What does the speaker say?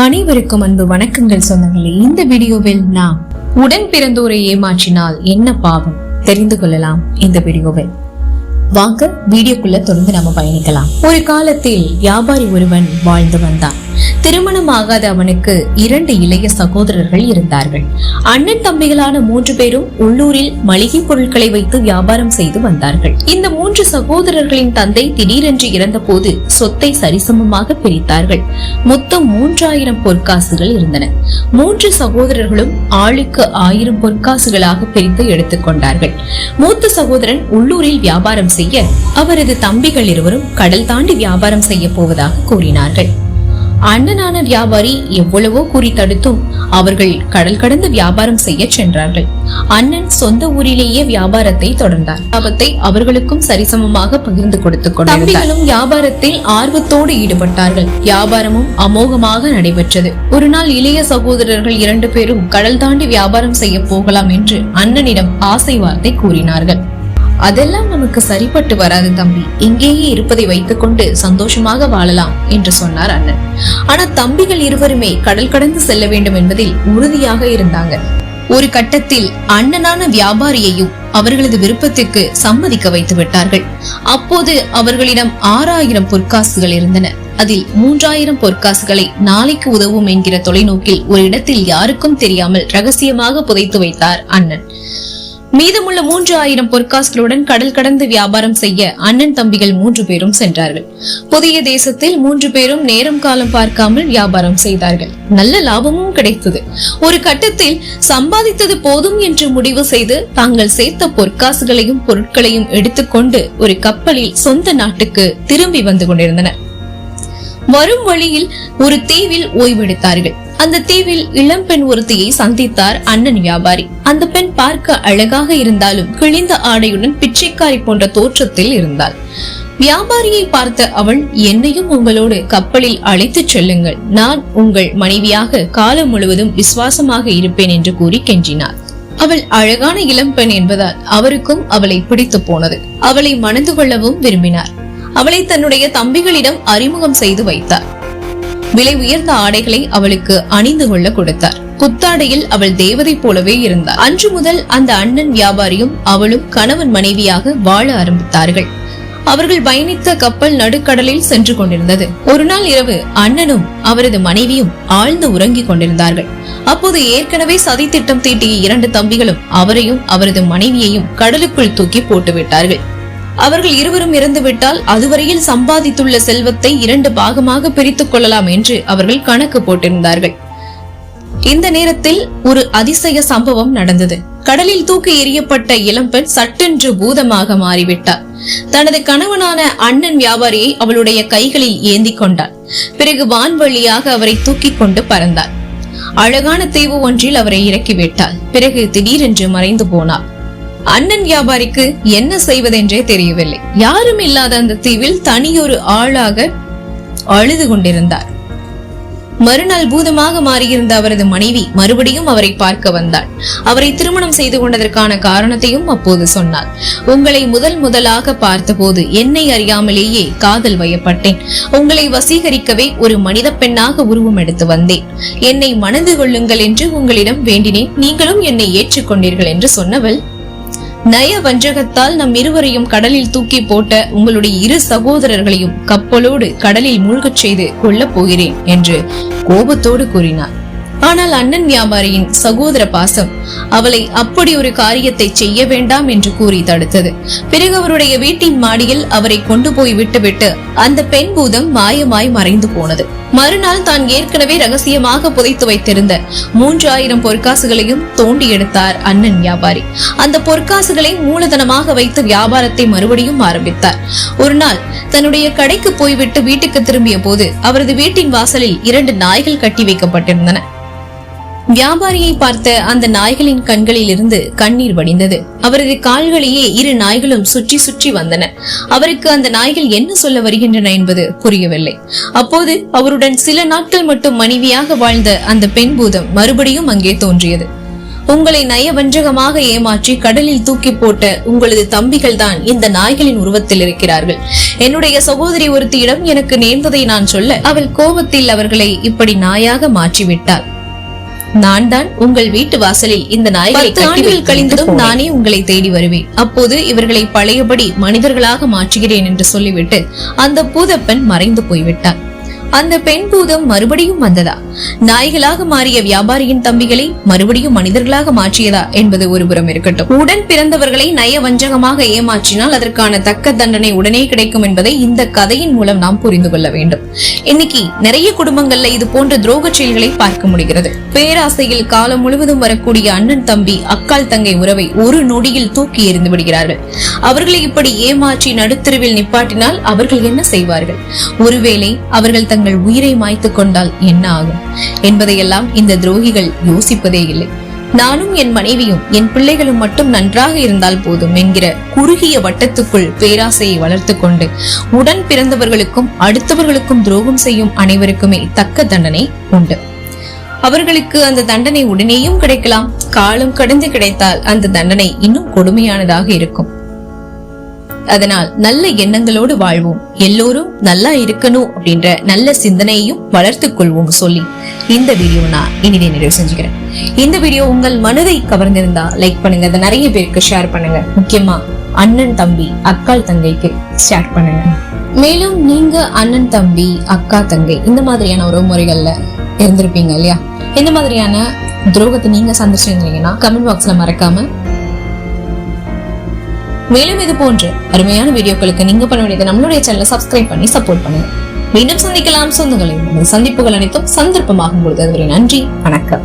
அனைவருக்கும் அன்பு வணக்கங்கள் சொந்தங்களே. இந்த வீடியோவில் நாம் உடன் பிறந்தோரை ஏமாற்றினால் என்ன பாவம் தெரிந்து கொள்ளலாம். இந்த வீடியோவில் வாங்க வீடியோக்குள்ள தொடர்ந்து நாம பயணிக்கலாம். ஒரு காலத்தில் வியாபாரி ஒருவன் வாழ்ந்து வந்தான். திருமணமாகாத அவனுக்கு 2 இளைய சகோதரர்கள் இருந்தார்கள். அண்ணன் தம்பிகளான 3 பேரும் உள்ளூரில் மளிகை பொருட்களை வைத்து வியாபாரம் செய்து வந்தார்கள். இந்த 3 சகோதரர்களின் தந்தை திடீரென்று இறந்த போது சொத்தை சரிசமமாக பிரித்தார்கள். மொத்தம் 3000 பொற்காசுகள் இருந்தன. 3 சகோதரர்களும் ஆளுக்கு 1000 பொற்காசுகளாக பிரித்து எடுத்துக்கொண்டார்கள். மூத்த சகோதரன் உள்ளூரில் வியாபாரம் செய்ய அவரது தம்பிகள் இருவரும் கடல் தாண்டி வியாபாரம் செய்ய போவதாக கூறினார்கள். அண்ணனான வியாபாரி எவ்வளவோ கூறி தடுத்தும் அவர்கள் கடல் கடந்து வியாபாரம் செய்ய சென்றார்கள். அண்ணன் சொந்த ஊரிலேயே வியாபாரத்தை தொடர்ந்தார். லாபத்தை அவர்களுக்கும் சரிசமமாக பகிர்ந்து கொடுத்துக் கொண்டார். தம்பிகளும் வியாபாரத்தில் ஆர்வத்தோடு ஈடுபட்டார்கள். வியாபாரமும் அமோகமாக நடைபெற்றது. ஒரு நாள் இளைய சகோதரர்கள் 2 பேரும் கடல் தாண்டி வியாபாரம் செய்ய போகலாம் என்று அண்ணனிடம் ஆசை வார்த்தை கூறினார்கள். அதெல்லாம் நமக்கு சரிப்பட்டு வராது தம்பி, இங்கேயே இருப்பதை வைத்துக் கொண்டு சந்தோஷமாக வாழலாம் என்று சொன்னார் அண்ணன். ஆனா தம்பிகள் இருவருமே கடல் கடந்து செல்ல வேண்டும் என்பதில் உறுதியாக இருந்தாங்க. ஒரு கட்டத்தில் அண்ணனான வியாபாரியையும் அவர்களது விருப்பத்திற்கு சம்மதிக்க வைத்து விட்டார்கள். அப்போது அவர்களிடம் 6000 பொற்காசுகள் இருந்தன. அதில் 3000 பொற்காசுகளை நாளைக்கு உதவும் என்கிற தொலைநோக்கில் ஒரு இடத்தில் யாருக்கும் தெரியாமல் ரகசியமாக புதைத்து வைத்தார் அண்ணன். மீதமுள்ள 3000 பொற்காசுகளுடன் கடல் கடந்து வியாபாரம் செய்ய அண்ணன் தம்பிகள் 3 பேரும் சென்றார்கள். புதிய தேசத்தில் 3 பேரும் நேரம் காலம் பார்க்காமல் வியாபாரம் செய்தார்கள். நல்ல லாபமும் கிடைத்தது. ஒரு கட்டத்தில் சம்பாதித்தது போதும் என்று முடிவு செய்து தாங்கள் சேர்த்த பொற்காசுகளையும் பொருட்களையும் எடுத்துக்கொண்டு ஒரு கப்பலில் சொந்த நாட்டுக்கு திரும்பி வந்து கொண்டிருந்தனர். வரும் வழியில் ஒரு தீவில் ஓய்வெடுத்தார்கள். அந்த தீவில் இளம்பெண் ஒருத்தியை சந்தித்தார் அண்ணன் வியாபாரி. அந்த பெண் பார்க்க அழகாக இருந்தாலும் கிழிந்த ஆடையுடன் பிச்சைக்காரி போன்ற தோற்றத்தில் இருந்தாள். வியாபாரியை பார்த்த அவள், என்னையும் உங்களோடு கப்பலில் அழைத்துச் செல்லுங்கள், நான் உங்கள் மனைவியாக காலம் முழுவதும் விசுவாசமாக இருப்பேன் என்று கூறி கெஞ்சினார். அவள் அழகான இளம்பெண் என்பதால் அவருக்கும் அவளை பிடித்து போனது. அவளை மணந்து கொள்ளவும் விரும்பினார். அவளை தன்னுடைய தம்பிகளிடம் அறிமுகம் செய்து வைத்தார். விலை உயர்ந்த ஆடைகளை அவளுக்கு அணிந்து கொள்ள கொடுத்தார். புத்தாடையில் அவள் தேவதை போலவே இருந்தார். அன்று முதல் அந்த அண்ணன் வியாபாரியும் அவளும் கணவன் மனைவியாக வாழ ஆரம்பித்தார்கள். அவர்கள் பயணித்த கப்பல் நடுக்கடலில் சென்று கொண்டிருந்தது. ஒரு நாள் இரவு அண்ணனும் அவரது மனைவியும் ஆழ்ந்து உறங்கிக் கொண்டிருந்தார்கள். அப்போது ஏற்கனவே சதி திட்டம் தீட்டிய 2 தம்பிகளும் அவரையும் அவரது மனைவியையும் கடலுக்குள் தூக்கி போட்டு விட்டார்கள். அவர்கள் இருவரும் இறந்துவிட்டால் அதுவரையில் சம்பாதித்துள்ள செல்வத்தை 2 பாகமாக பிரித்துக் கொள்ளலாம் என்று அவர்கள் கணக்கு போட்டிருந்தார்கள். இந்த நேரத்தில் ஒரு அதிசய சம்பவம் நடந்தது. கடலில் தூக்கி எறியப்பட்ட இளம்பெண் சட்டென்று பூதமாக மாறிவிட்டார். தனது கணவனான அண்ணன் வியாபாரியை அவளுடைய கைகளில் ஏந்தி கொண்டாள். பிறகு வான்வழியாக அவரை தூக்கி கொண்டு பறந்தாள். அழகான தீவு ஒன்றில் அவரை இறக்கிவிட்டாள். பிறகு திடீரென்று மறைந்து போனாள். அண்ணன் வியாபாரிக்கு என்ன செய்வதென்றே தெரியவில்லை. யாரும் இல்லாத அந்த தீவில் தனியொரு ஆளாக அழுது கொண்டிருந்தார். மறுநாள் பூதமாக மாறியிருந்த அவரது மனைவி மறுபடியும் அவரை பார்க்க வந்தாள். அவரை திருமணம் செய்து கொண்டதற்கான காரணத்தையும் அப்போது சொன்னாள். உங்களை முதலாக பார்த்தபோது என்னை அறியாமலேயே காதல் வயப்பட்டேன். உங்களை வசீகரிக்கவே ஒரு மனித பெண்ணாக உருவம் எடுத்து வந்தேன். என்னை மணந்து கொள்ளுங்கள் என்று உங்களிடம் வேண்டினேன். நீங்களும் என்னை ஏற்றுக்கொண்டீர்கள் என்று சொன்னவள், நய வஞ்சகத்தால் நம் இருவரையும் கடலில் தூக்கி போட்ட உங்களுடைய 2 சகோதரர்களையும் கப்பலோடு கடலில் மூழ்கச் செய்து கொள்ளப் போகிறேன் என்று கோபத்தோடு கூறினார். ஆனால் அண்ணன் வியாபாரியின் சகோதர பாசம் அவளை அப்படி ஒரு காரியத்தை செய்ய வேண்டாம் என்று கூறி தடுத்தது. பிறகு அவருடைய வீட்டின் மாடியில் அவரை கொண்டு போய் விட்டுவிட்டு அந்த பெண் பூதம் மாயமாய் மறைந்து போனது. மறுநாள் தான் ஏற்கனவே ரகசியமாக புதைத்து வைத்திருந்த 3000 பொற்காசுகளையும் தோண்டி எடுத்தார் அண்ணன் வியாபாரி. அந்த பொற்காசுகளை மூலதனமாக வைத்து வியாபாரத்தை மறுபடியும் ஆரம்பித்தார். ஒரு நாள் தன்னுடைய கடைக்கு போய்விட்டு வீட்டுக்கு திரும்பிய போது அவரது வீட்டின் வாசலில் 2 நாய்கள் கட்டி வைக்கப்பட்டிருந்தன. வியாபாரியை பார்த்த அந்த நாய்களின் கண்களில் இருந்து கண்ணீர் வடிந்தது. அவரது கால்களையே 2 நாய்களும் சுற்றி சுற்றி வந்தன. அவருக்கு அந்த நாய்கள் என்ன சொல்ல வருகின்றன என்பது புரியவில்லை. அப்போது அவருடன் சில நாட்கள் மட்டும் மனைவியாக வாழ்ந்த அந்த பெண் பூதம் மறுபடியும் அங்கே தோன்றியது. உங்களை நயவஞ்சகமாக ஏமாற்றி கடலில் தூக்கி போட்ட உங்களது தம்பிகள் தான் இந்த நாய்களின் உருவத்தில் இருக்கிறார்கள். என்னுடைய சகோதரி ஒருத்தியிடம் எனக்கு நேர்ந்ததை நான் சொல்ல அவள் கோபத்தில் அவர்களை இப்படி நாயாக மாற்றிவிட்டாள். நான் தான் உங்கள் வீட்டு வாசலில் இந்த நாய்களை ஆண்டுகள் கழிந்ததும் நானே உங்களை தேடி வருவேன். அப்போது இவர்களை பழையபடி மனிதர்களாக மாற்றுகிறேன் என்று சொல்லிவிட்டு அந்த பூதப்பெண் மறைந்து போய்விட்டார். அந்த பெண் பூதம் மறுபடியும் வந்ததா? நாய்களாக மாறிய வியாபாரியின் தம்பிகளை மறுபடியும் மனிதர்களாக மாற்றியதா என்பது ஒருபுறம் இருக்கட்டும். உடன் பிறந்தவர்களை நயவஞ்சகமாக ஏமாற்றினால் அதற்கான தக்க தண்டனை உடனே கிடைக்கும் என்பதை இந்த கதையின் மூலம் நாம் புரிந்து கொள்ள வேண்டும். இன்னைக்கு நிறைய குடும்பங்கள்ல இது போன்ற துரோக செயல்களை பார்க்க முடிகிறது. பேராசையில் காலம் முழுவதும் வரக்கூடிய அண்ணன் தம்பி அக்கால் தங்கை உறவை ஒரு நொடியில் தூக்கி எறிந்து விடுகிறார்கள். அவர்களை இப்படி ஏமாற்றி நடுத்தருவில் நிப்பாட்டினால் அவர்கள் என்ன செய்வார்கள்? ஒருவேளை அவர்கள் தங்கள் உயிரை மாய்த்து கொண்டால் என்ன ஆகும் என்பதையெல்லாம் இந்த துரோகிகள் யோசிப்பதே இல்லை. நானும் என் மனைவியும் என் பிள்ளைகளும் மட்டும் நன்றாக இருந்தால் போதும் என்கிற குறுகிய வட்டத்துக்குள் பேராசையை வளர்த்து கொண்டு உடன் பிறந்தவர்களுக்கும் அடுத்தவர்களுக்கும் துரோகம் செய்யும் அனைவருக்குமே தக்க தண்டனை உண்டு. அவர்களுக்கு அந்த தண்டனை உடனேயும் கிடைக்கலாம். காலம் கடந்து கிடைத்தால் அந்த தண்டனை இன்னும் கொடுமையானதாக இருக்கும். அதனால் நல்ல எண்ணங்களோடு வாழ்வோம், எல்லோரும் நல்லா இருக்கணும் அப்படின்ற நல்ல சிந்தனையையும் வளர்த்துக் கொள்வோம் சொல்லி இந்த வீடியோ நான் இனிதே நிறைவு செஞ்சுக்கிறேன். இந்த வீடியோ உங்கள் மனதை கவர்ந்திருந்தா லைக் பண்ணுங்க, அதை நிறைய பேருக்கு ஷேர் பண்ணுங்க. முக்கியமா அண்ணன் தம்பி அக்கால் தங்கைக்கு ஷேர் பண்ணுங்க. மேலும் நீங்க அண்ணன் தம்பி அக்கா தங்கை இந்த மாதிரியான உறவு முறைகள்ல இருந்திருப்பீங்க இல்லையா? இந்த மாதிரியான துரோகத்தை நீங்க சந்திச்சிருந்தீங்கன்னா கமெண்ட் பாக்ஸ்ல மறக்காம. மேலும் இது போன்ற அருமையான வீடியோக்களுக்கு நீங்க பண்ண வேண்டியது நம்மளுடைய சேனலை சப்ஸ்கிரைப் பண்ணி சப்போர்ட் பண்ணுங்க. மீண்டும் சந்திக்கலாம் சொந்தங்களே. சந்திப்புகள் அனைத்தும் சந்தர்ப்பமாகும் பொழுது அதுவரை நன்றி, வணக்கம்.